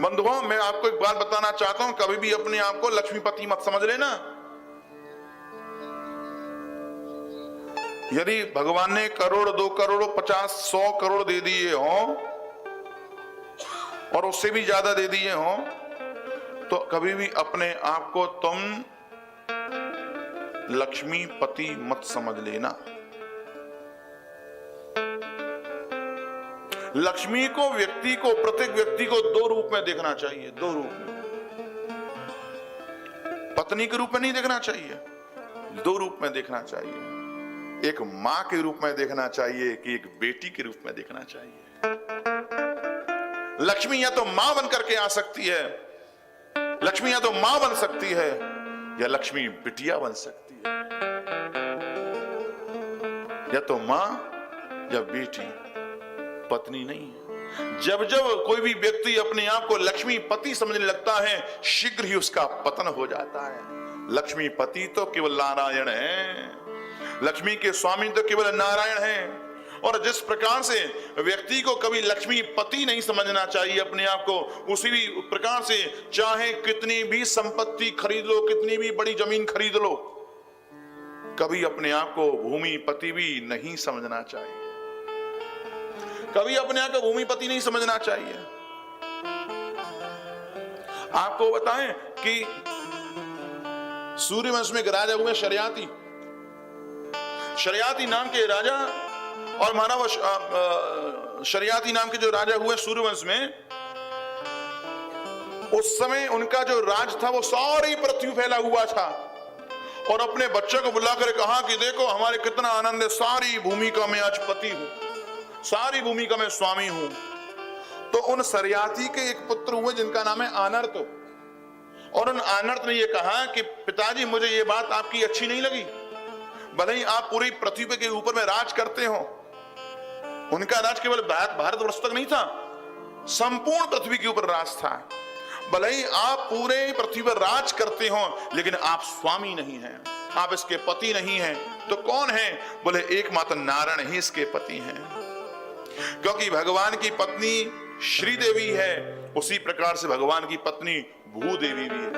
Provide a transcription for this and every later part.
बंधुओं, मैं आपको एक बात बताना चाहता हूं, कभी भी अपने आप को लक्ष्मीपति मत समझ लेना। यदि भगवान ने करोड़, 2 करोड़, 50, 100 करोड़ दे दिए हो और उससे भी ज्यादा दे दिए हो, तो कभी भी अपने आप को तुम लक्ष्मीपति मत समझ लेना। लक्ष्मी को, व्यक्ति को, प्रत्येक व्यक्ति को 2 रूप में देखना चाहिए, 2 रूप में। पत्नी के रूप में नहीं देखना चाहिए, 2 रूप में देखना चाहिए। एक मां के रूप में देखना चाहिए कि एक बेटी के रूप में देखना चाहिए। लक्ष्मी या तो मां बन करके आ सकती है, लक्ष्मी या तो मां बन सकती है, या लक्ष्मी बिटिया बन सकती है, या तो मां या बेटी, पत्नी नहीं। जब जब कोई भी व्यक्ति अपने आप को लक्ष्मीपति समझने लगता है, शीघ्र ही उसका पतन हो जाता है। लक्ष्मीपति तो केवल नारायण है, लक्ष्मी के स्वामी तो केवल नारायण है। और जिस प्रकार से व्यक्ति को कभी लक्ष्मीपति नहीं समझना चाहिए अपने आप को, उसी भी प्रकार से चाहे कितनी भी संपत्ति खरीद लो, कितनी भी बड़ी जमीन खरीद लो, कभी अपने आप को भूमिपति भी नहीं समझना चाहिए। कभी अपने आप को भूमिपति नहीं समझना चाहिए। आपको बताएं कि सूर्यवंश में एक राजा हुए शर्याती। शर्याती नाम के राजा, और माना वो शर्याती नाम के जो राजा हुए सूर्यवंश में, उस समय उनका जो राज था वो सारी पृथ्वी फैला हुआ था। और अपने बच्चे को बुलाकर कहा कि देखो हमारे कितना आनंद है, सारी भूमि का मैं आज पति हूं, सारी भूमि का मैं स्वामी हूं। तो उन शर्याती के एक पुत्र हुए जिनका नाम है आनर्त। और उन आनर्त ने यह कहा कि पिताजी मुझे ये बात आपकी अच्छी नहीं लगी, भले ही आप पूरी पृथ्वी के ऊपर में राज करते हो। उनका राज केवल भारतवर्ष तक नहीं था, संपूर्ण पृथ्वी के ऊपर राज था। भले ही आप पूरे पृथ्वी पर राज करते हो, लेकिन आप स्वामी नहीं हैं, आप इसके पति नहीं हैं। तो कौन है? बोले एकमात्र नारायण ही इसके पति हैं। क्योंकि भगवान की पत्नी श्रीदेवी है, उसी प्रकार से भगवान की पत्नी भूदेवी भी है।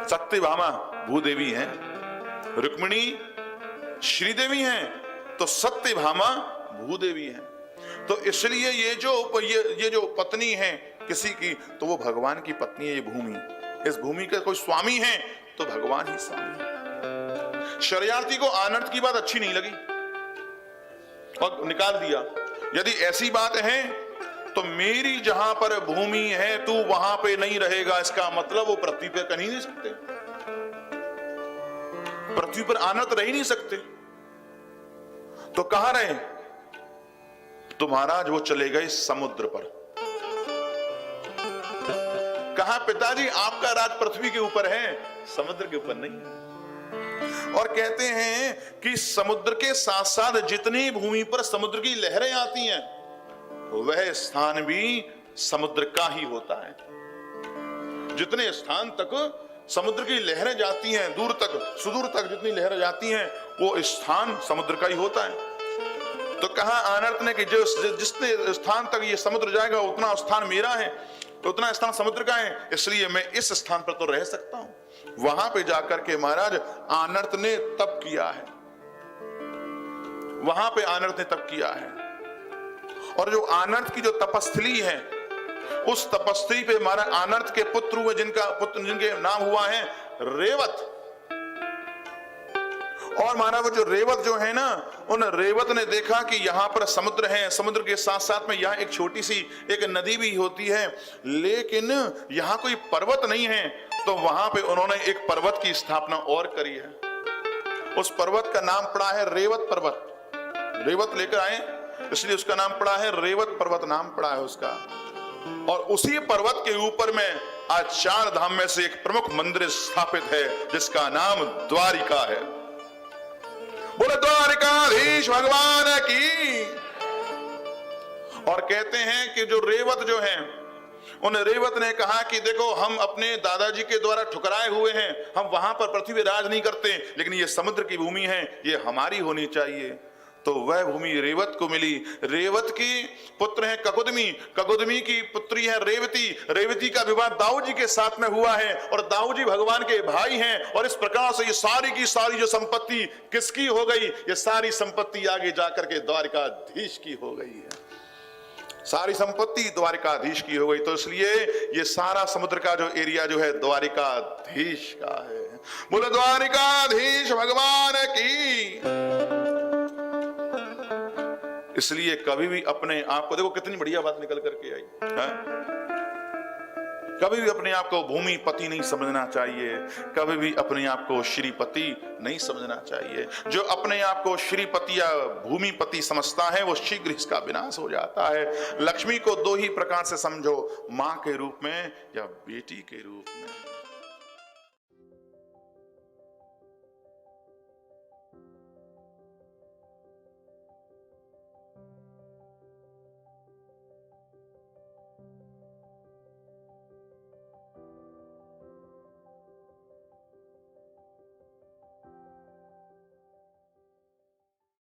सत्यभामा भूदेवी है, रुक्मिणी श्रीदेवी हैं, तो सत्यभामा भूदेवी है। तो इसलिए ये जो पत्नी है किसी की, तो वो भगवान की पत्नी है। ये भूमि, इस भूमि का कोई स्वामी है तो भगवान ही स्वामी है। शर्याती को आनर्त की बात अच्छी नहीं लगी और निकाल दिया। यदि ऐसी बात है तो मेरी जहां पर भूमि है तू वहां पे नहीं रहेगा, इसका मतलब वो पृथ्वी पर कहीं नहीं सकते, पृथ्वी पर आनर्त रह ही नहीं सकते। तो कहां रहे? तो महाराज वो चले गए समुद्र पर। कहा पिताजी आपका राज पृथ्वी के ऊपर है, समुद्र के ऊपर नहीं है। और कहते हैं कि समुद्र के साथ साथ जितनी भूमि पर समुद्र की लहरें आती हैं, वह स्थान भी समुद्र का ही होता है। जितने स्थान तक समुद्र की लहरें जाती हैं, दूर तक, सुदूर तक जितनी लहरें जाती हैं, वो स्थान समुद्र का ही होता है। तो कहा आनर्त ने कि जितने स्थान तक ये समुद्र जाएगा उतना स्थान मेरा है, तो उतना स्थान समुद्र का है, इसलिए मैं इस स्थान पर तो रह सकता हूं। वहां पे जाकर के महाराज आनर्त ने तप किया है, वहां पे आनर्त ने तप किया है। और जो आनर्त की जो तपस्थली है, उस तपस्थली पे महाराज आनर्त के पुत्र हुए, जिनके नाम हुआ है रेवत। और महाराज वो जो रेवत जो है ना, उन रेवत ने देखा कि यहाँ पर समुद्र है, समुद्र के साथ साथ में यहाँ एक छोटी सी एक नदी भी होती है, लेकिन यहाँ कोई पर्वत नहीं है। तो वहां पे उन्होंने एक पर्वत की स्थापना और करी है। उस पर्वत का नाम पड़ा है रेवत पर्वत। रेवत लेकर आए, इसलिए उसका नाम पड़ा है रेवत पर्वत, नाम पड़ा है उसका। और उसी पर्वत के ऊपर में आज 4 धाम में से एक प्रमुख मंदिर स्थापित है, जिसका नाम द्वारिका है। बोले द्वारिकाधीश भगवान की। और कहते हैं कि जो रेवत जो है, उन रेवत ने कहा कि देखो हम अपने दादाजी के द्वारा ठुकराए हुए हैं, हम वहां पर पृथ्वी राज नहीं करते, लेकिन ये समुद्र की भूमि है, ये हमारी होनी चाहिए। तो वह भूमि रेवत को मिली। रेवत की पुत्र है ककुदमी, ककुदमी की पुत्री है रेवती, रेवती का विवाह दाऊ जी के साथ में हुआ है और दाऊ जी भगवान के भाई हैं। और इस प्रकार से ये सारी की सारी जो संपत्ति किसकी हो गई? ये सारी संपत्ति आगे जाकर के द्वारिकाधीश की हो गई है, सारी संपत्ति द्वारिकाधीश की हो गई। तो इसलिए ये सारा समुद्र का जो एरिया जो है द्वारिकाधीश का है। बोले द्वारिकाधीश भगवान की। इसलिए कभी भी अपने आप को, देखो कितनी बढ़िया बात निकल करके आई है? कभी भी अपने आप को भूमिपति नहीं समझना चाहिए, कभी भी अपने आप को श्रीपति नहीं समझना चाहिए। जो अपने आप को श्रीपति या भूमिपति समझता है वो शीघ्र इसका विनाश हो जाता है। लक्ष्मी को दो ही प्रकार से समझो, मां के रूप में या बेटी के रूप में।